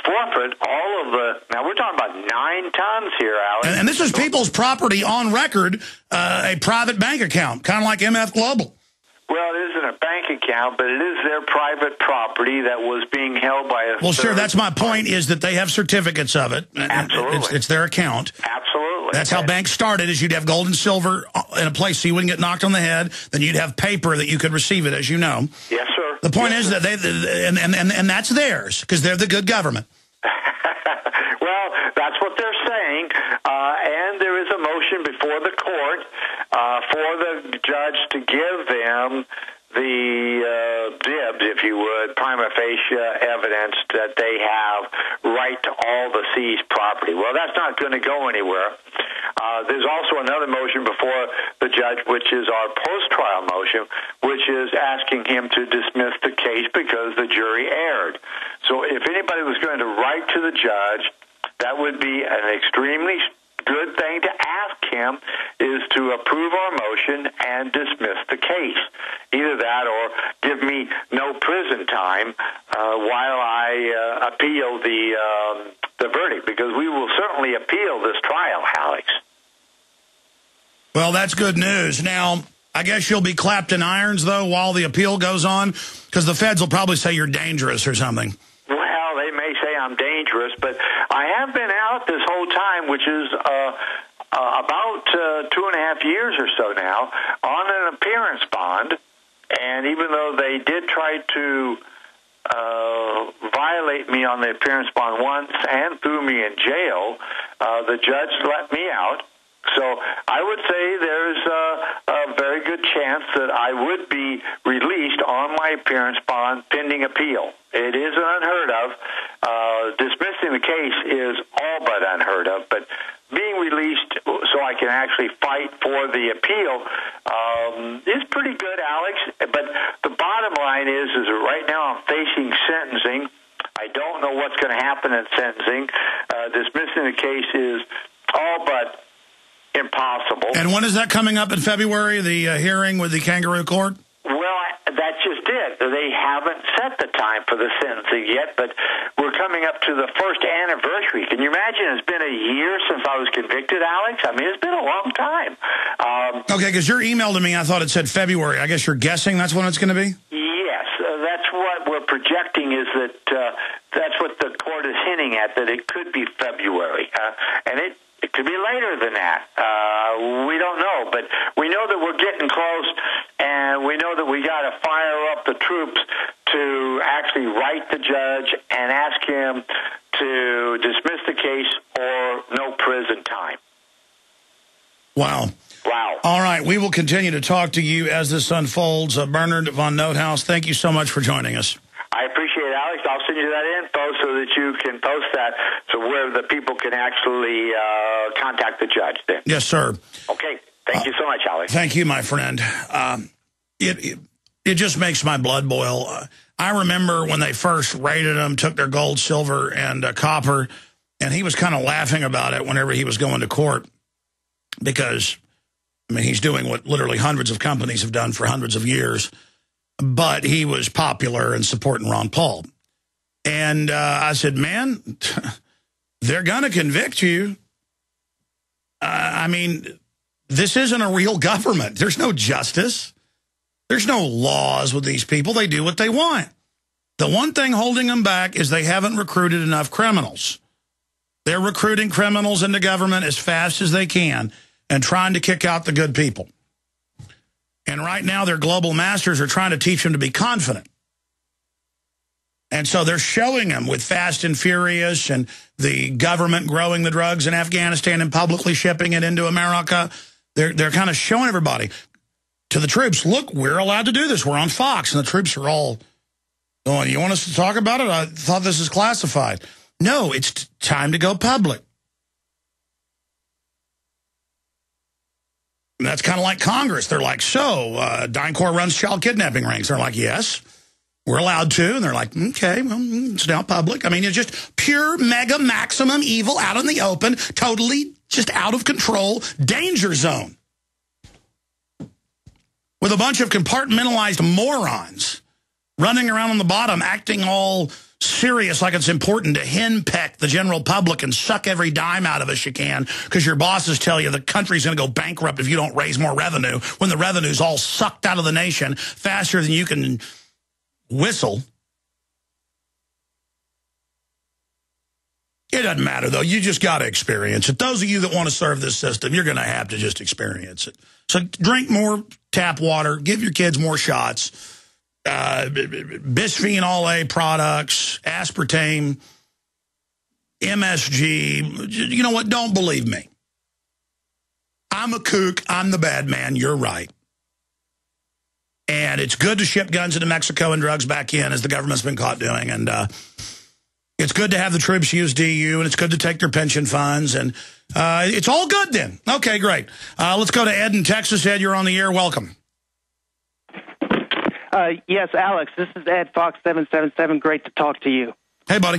forfeit all of the, now we're talking about 9 tons here, Alex. And this is people's property on record, a private bank account, kind of like MF Global. Well, it isn't a bank account, but it is their private property that was being held by a Well, sure, that's my point, is that they have certificates of it. Absolutely. It's their account. Absolutely. That's how banks started, is you'd have gold and silver in a place so you wouldn't get knocked on the head. Then you'd have paper that you could receive it, as you know. Yes, sir. The point is that and that's theirs, because they're the good government. Well, that's what they're saying, and there is a motion before the court for the judge to give them the dibs, if you would, prima facie evidence that they have right to all the seized property. Well, that's not going to go anywhere. There's also another motion before the judge, which is our post-trial motion, which is asking him to dismiss the case because the jury erred. So if anybody was going to write to the judge, that would be an extremely good thing to ask him, is to approve our motion and dismiss the case. Either that or give me no prison time while I appeal the verdict, because we will certainly appeal this trial, Alex. Well, that's good news. Now, I guess you'll be clapped in irons, though, while the appeal goes on, because the feds will probably say you're dangerous or something. Well, they may say I'm dangerous, but I have been out this whole time, which is about 2.5 years or so now, on an appearance bond. And even though they did try to violate me on the appearance bond once and threw me in jail, the judge let me out. So I would say there's a very good chance that I would be released on my appearance bond pending appeal. It is unheard of. Dismissing the case is all but unheard of, but being released so I can actually fight for the appeal is pretty good, Alex. But the bottom line is that right now I'm facing sentencing. I don't know what's going to happen in sentencing. Dismissing the case is all but impossible. And when is that coming up in February, the hearing with the kangaroo court? Well, that's just it. They haven't set the time for the sentencing yet, but we're coming up to the first anniversary. Can you imagine? It's been a year since I was convicted, Alex. I mean, it's been a long time. Okay, because your email to me, I thought it said February. I guess you're guessing that's when it's going to be? Yes, that's what we're projecting, is that that's what the court is hinting at, that it could be February. And it could be later than that. We don't know, but we know that we're getting close, and we know that we got to fire up the troops to actually write the judge and ask him to dismiss the case or no prison time. Wow. Wow. All right, we will continue to talk to you as this unfolds. Bernard von NotHaus, thank you so much for joining us. I appreciate it, Alex. I'll send you that info so that you can post that so where the people can actually contact the judge then. Yes, sir. Okay. Thank you so much, Alex. Thank you, my friend. It just makes my blood boil. I remember when they first raided him, took their gold, silver, and copper, and he was kind of laughing about it whenever he was going to court because, I mean, he's doing what literally hundreds of companies have done for hundreds of years. But he was popular and supporting Ron Paul. And I said, man, they're going to convict you. I mean, this isn't a real government. There's no justice. There's no laws with these people. They do what they want. The one thing holding them back is they haven't recruited enough criminals. They're recruiting criminals into government as fast as they can and trying to kick out the good people. And right now, their global masters are trying to teach them to be confident. And so they're showing them with Fast and Furious and the government growing the drugs in Afghanistan and publicly shipping it into America. They're kind of showing everybody, to the troops, look, we're allowed to do this. We're on Fox. And the troops are all going, you want us to talk about it? I thought this is classified. No, it's time to go public. And that's kind of like Congress. They're like, so, DynCorp runs child kidnapping rings. They're like, yes, we're allowed to. And they're like, okay, well, it's now public. I mean, it's just pure, mega, maximum evil out in the open, totally just out of control, danger zone. With a bunch of compartmentalized morons running around on the bottom, acting all serious, like it's important to henpeck the general public and suck every dime out of us you can because your bosses tell you the country's going to go bankrupt if you don't raise more revenue when the revenue's all sucked out of the nation faster than you can whistle. It doesn't matter, though. You just got to experience it. Those of you that want to serve this system, you're going to have to just experience it. So drink more tap water. Give your kids more shots. Bisphenol A products, aspartame, MSG. You know what? Don't believe me. I'm a kook. I'm the bad man. You're right. And it's good to ship guns into Mexico and drugs back in, as the government's been caught doing. And it's good to have the troops use DU, and it's good to take their pension funds. And it's all good then. Okay, great. Let's go to Ed in Texas. Ed, you're on the air. Welcome. Yes, Alex, this is Ed Fox 777. Great to talk to you. Hey, buddy.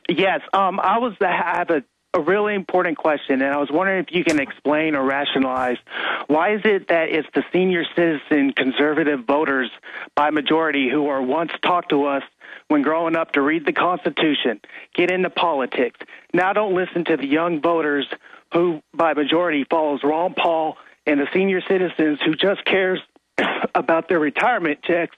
Yes, I have a really important question, and I was wondering if you can explain or rationalize why is it that it's the senior citizen conservative voters by majority who are once taught to us when growing up to read the Constitution, get into politics, now don't listen to the young voters who by majority follows Ron Paul and the senior citizens who just cares about their retirement checks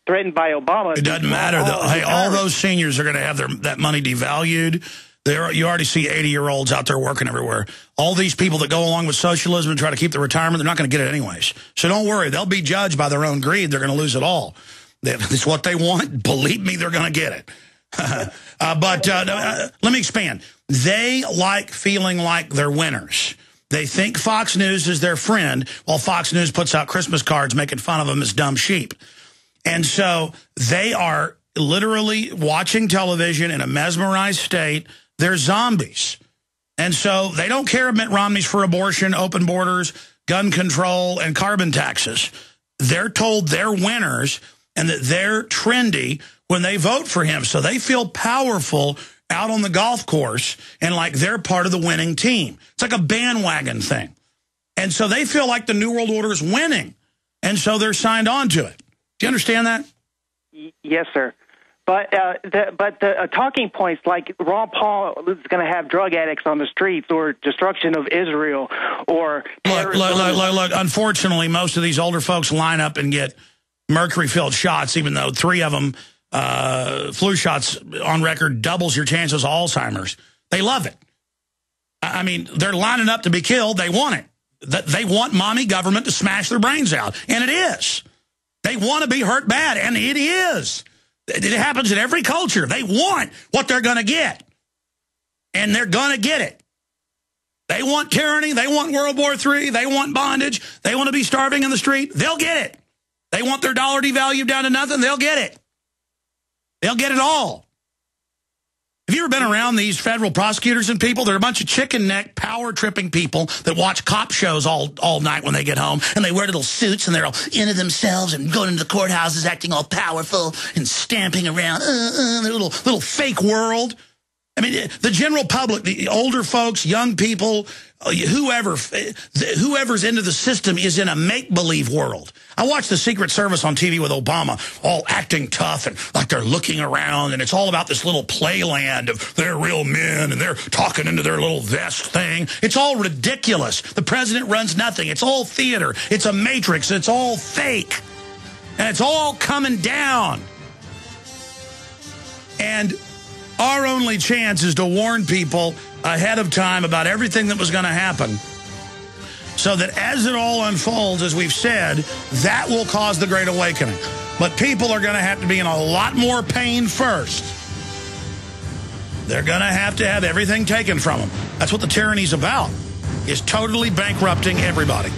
threatened by Obama. It doesn't matter, though. Hey, all those seniors are going to have that money devalued. You already see 80-year-olds out there working everywhere. All these people that go along with socialism and try to keep the retirement, they're not going to get it anyways. So don't worry. They'll be judged by their own greed. They're going to lose it all. It's what they want. Believe me, they're going to get it. But let me expand. They like feeling like they're winners. They think Fox News is their friend, while Fox News puts out Christmas cards making fun of them as dumb sheep. And so they are literally watching television in a mesmerized state. They're zombies. And so they don't care if Mitt Romney's for abortion, open borders, gun control, and carbon taxes. They're told they're winners and that they're trendy when they vote for him. So they feel powerful out on the golf course and like they're part of the winning team. It's like a bandwagon thing. And so they feel like the New World Order is winning. And so they're signed on to it. Do you understand that? Yes, sir. But the talking points like Ron Paul is going to have drug addicts on the streets or destruction of Israel or look. Unfortunately, most of these older folks line up and get mercury-filled shots, even though 3 of them, flu shots on record, doubles your chances of Alzheimer's. They love it. I mean, they're lining up to be killed. They want it. They want mommy government to smash their brains out, and it is. They want to be hurt bad, and it is. It happens in every culture. They want what they're going to get, and they're going to get it. They want tyranny. They want World War III. They want bondage. They want to be starving in the street. They'll get it. They want their dollar devalued down to nothing. They'll get it. They'll get it all. Have you ever been around these federal prosecutors and people? They're a bunch of chicken neck, power-tripping people that watch cop shows all night when they get home, and they wear little suits, and they're all into themselves and going into the courthouses acting all powerful and stamping around their little fake world. I mean, the general public, the older folks, young people, whoever's into the system is in a make-believe world. I watched the Secret Service on TV with Obama, all acting tough and like they're looking around, and it's all about this little playland of they're real men, and they're talking into their little vest thing. It's all ridiculous. The president runs nothing. It's all theater. It's a matrix. It's all fake. And it's all coming down. And our only chance is to warn people ahead of time about everything that was going to happen so that as it all unfolds, as we've said, that will cause the Great Awakening. But people are going to have to be in a lot more pain first. They're going to have everything taken from them. That's what the tyranny's about, is totally bankrupting everybody.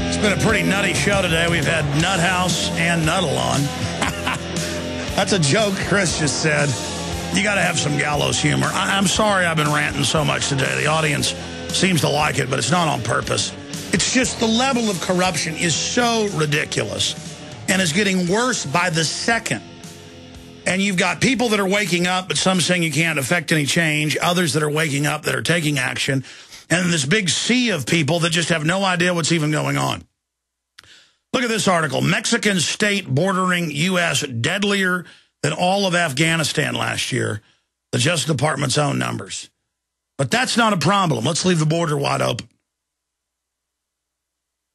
It's been a pretty nutty show today. We've had NotHaus and Nuttall on. That's a joke Chris just said. You got to have some gallows humor. I'm sorry I've been ranting so much today. The audience seems to like it, but it's not on purpose. It's just the level of corruption is so ridiculous and is getting worse by the second. And you've got people that are waking up, but some saying you can't affect any change, others that are waking up that are taking action, and this big sea of people that just have no idea what's even going on. Look at this article. Mexican state bordering U.S. deadlier than all of Afghanistan last year. The Justice Department's own numbers. But that's not a problem. Let's leave the border wide open.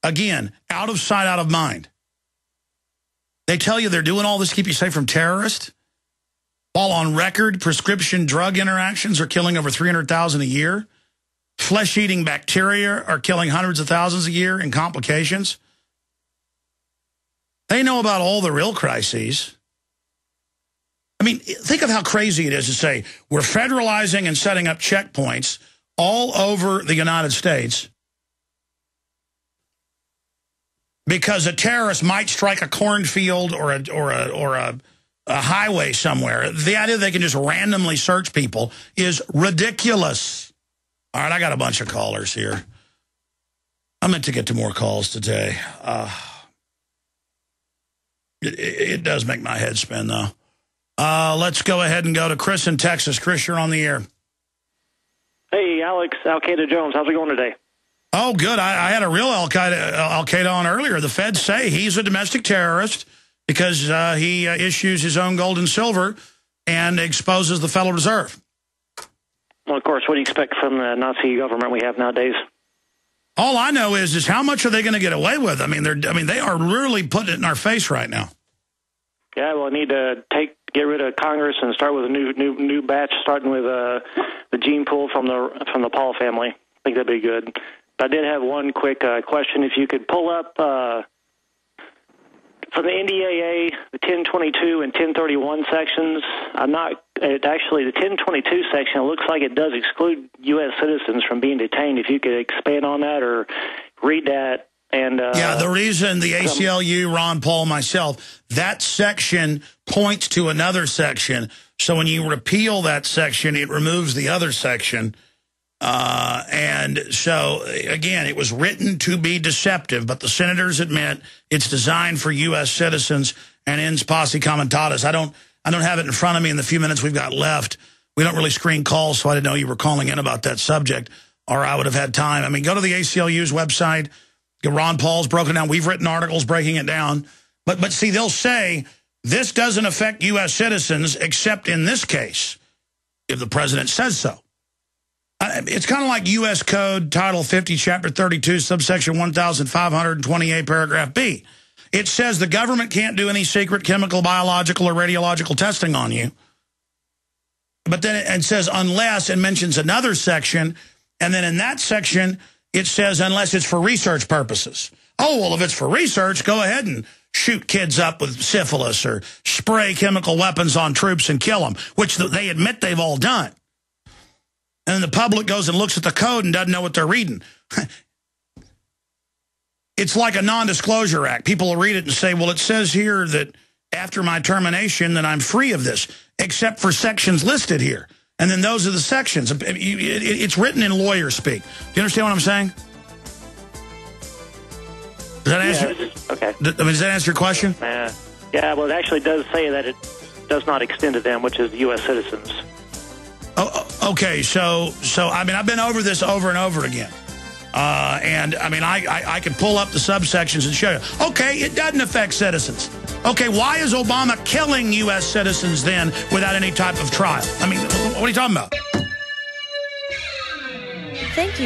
Again, out of sight, out of mind. They tell you they're doing all this to keep you safe from terrorists. While on record, prescription drug interactions are killing over 300,000 a year. Flesh-eating bacteria are killing hundreds of thousands a year in complications. They know about all the real crises. I mean, think of how crazy it is to say we're federalizing and setting up checkpoints all over the United States because a terrorist might strike a cornfield or a highway somewhere. The idea they can just randomly search people is ridiculous. All right, I got a bunch of callers here. I meant to get to more calls today. It does make my head spin, though. Let's go ahead and go to Chris in Texas. Chris, you're on the air. Hey, Alex, Al-Qaeda Jones. How's it going today? Oh, good. I had a real Al-Qaeda on earlier. The feds say he's a domestic terrorist because he issues his own gold and silver and exposes the Federal Reserve. Well, of course, what do you expect from the Nazi government we have nowadays? All I know is how much are they going to get away with? I mean, they are really putting it in our face right now. Yeah, well, I need to get rid of Congress and start with a new batch, starting with the gene pool from the Paul family. I think that'd be good. But I did have one quick question. If you could pull up from the NDAA, the 1022 and 1031 sections. Actually, the 1022 section, it looks like it does exclude U.S. citizens from being detained. If you could expand on that or read that. And yeah, the reason the ACLU, Ron Paul, myself, that section points to another section. So when you repeal that section, it removes the other section. And so, again, it was written to be deceptive, but the senators admit it's designed for U.S. citizens and ends posse comitatus. I don't have it in front of me in the few minutes we've got left. We don't really screen calls, so I didn't know you were calling in about that subject, or I would have had time. I mean, go to the ACLU's website. Ron Paul's broken down. We've written articles breaking it down. But see, they'll say this doesn't affect U.S. citizens except in this case, if the president says so. It's kind of like U.S. Code, Title 50, Chapter 32, subsection 1528, paragraph B. It says the government can't do any secret chemical, biological, or radiological testing on you. But then it says unless, and mentions another section, and then in that section, it says unless it's for research purposes. Oh, well, if it's for research, go ahead and shoot kids up with syphilis or spray chemical weapons on troops and kill them, which they admit they've all done. And then the public goes and looks at the code and doesn't know what they're reading. It's like a non-disclosure act. People will read it and say, well, it says here that after my termination that I'm free of this, except for sections listed here. And then those are the sections. It's written in lawyer speak. Do you understand what I'm saying? Does that answer? Okay. Does that answer your question? Yeah, well, it actually does say that it does not extend to them, which is U.S. citizens. Oh, okay. So I mean, I've been over this over and over again. And, I mean, I could pull up the subsections and show you. Okay, it doesn't affect citizens. Okay, why is Obama killing U.S. citizens then without any type of trial? I mean, what are you talking about? Thank you.